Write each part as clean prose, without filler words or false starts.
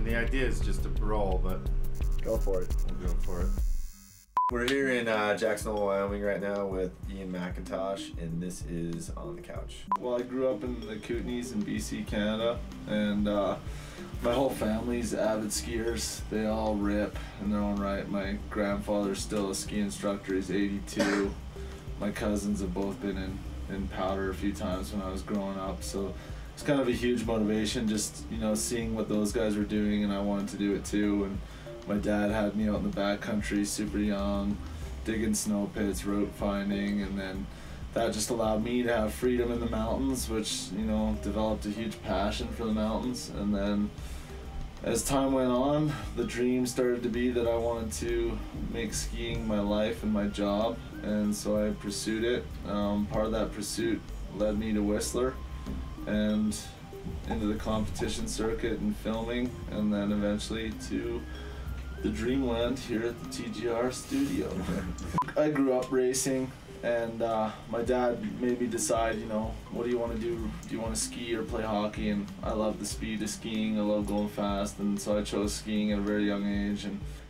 And the idea is just to roll, but go for it. We'll go for it. We're here in Jackson Hole, Wyoming right now with Ian McIntosh, and this is On the Couch. Well, I grew up in the Kootenays in BC, Canada, and my whole family's avid skiers. They all rip in their own right. My grandfather's still a ski instructor, he's 82. My cousins have both been in powder a few times when I was growing up, so it's kind of a huge motivation just, you know, seeing what those guys were doing, and I wanted to do it too. And my dad had me out in the backcountry super young, digging snow pits, route finding, and then that just allowed me to have freedom in the mountains, which, you know, developed a huge passion for the mountains. And then as time went on, the dream started to be that I wanted to make skiing my life and my job, and so I pursued it. Part of that pursuit led me to Whistler and into the competition circuit and filming, and then eventually to the dreamland here at the TGR studio. I grew up racing, and my dad made me decide, you know, what do you want to do? Do you want to ski or play hockey? And I love the speed of skiing, I love going fast, and so I chose skiing at a very young age.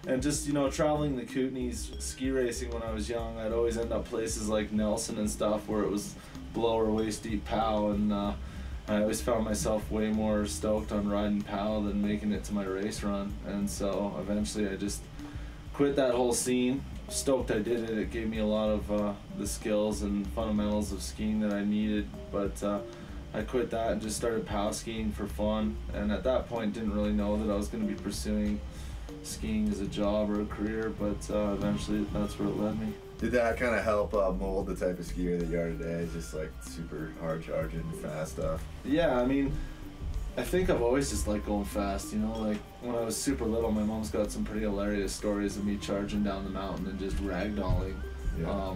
And just, you know, traveling the Kootenays, ski racing when I was young, I'd always end up places like Nelson and stuff where it was below or waist deep POW, and I always found myself way more stoked on riding POW than making it to my race run. And so eventually I just quit that whole scene. Stoked I did it. It gave me a lot of the skills and fundamentals of skiing that I needed, but I quit that and just started POW skiing for fun. And at that point didn't really know that I was going to be pursuing skiing as a job or a career, but eventually that's where it led me. Did that kind of help mold the type of skier that you are today? Just like super hard charging, fast stuff? Yeah, I mean, I think I've always just liked going fast, you know, like when I was super little, my mom's got some pretty hilarious stories of me charging down the mountain and just ragdolling. Yeah.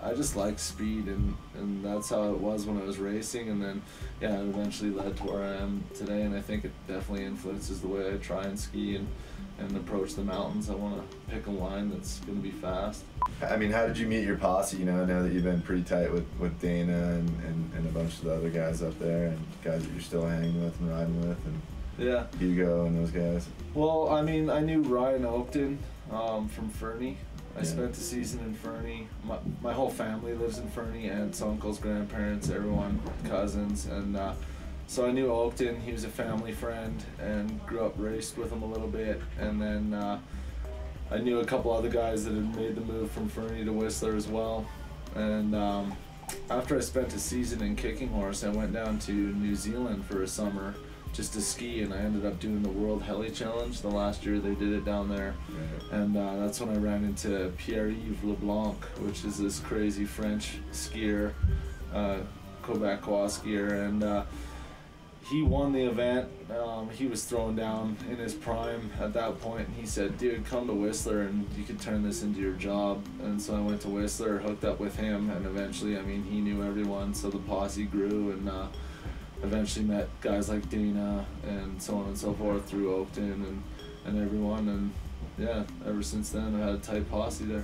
I just like speed, and that's how it was when I was racing, and then yeah, it eventually led to where I am today, and I think it definitely influences the way I try and ski and approach the mountains. I want to pick a line that's going to be fast. I mean, how did you meet your posse, you know, now that you've been pretty tight with Dana and a bunch of the other guys up there, and guys that you're still hanging with and riding with, and yeah, Hugo and those guys? Well, I mean, I knew Ryan Oakton from Fernie. I spent the season in Fernie. My whole family lives in Fernie, aunts, uncles, grandparents, everyone, cousins, and so I knew Oakton. He was a family friend and grew up raced with him a little bit, and then I knew a couple other guys that had made the move from Fernie to Whistler as well. And after I spent a season in Kicking Horse, I went down to New Zealand for a summer just to ski, and I ended up doing the World Heli Challenge the last year they did it down there. Right. And that's when I ran into Pierre-Yves Leblanc, which is this crazy French skier, Quebecois skier, and he won the event. He was thrown down in his prime at that point, and he said, dude, come to Whistler and you can turn this into your job. And so I went to Whistler, hooked up with him, and eventually, I mean, he knew everyone, so the posse grew, and eventually met guys like Dana and so on and so forth through Oakton and everyone, and yeah, ever since then I had a tight posse there.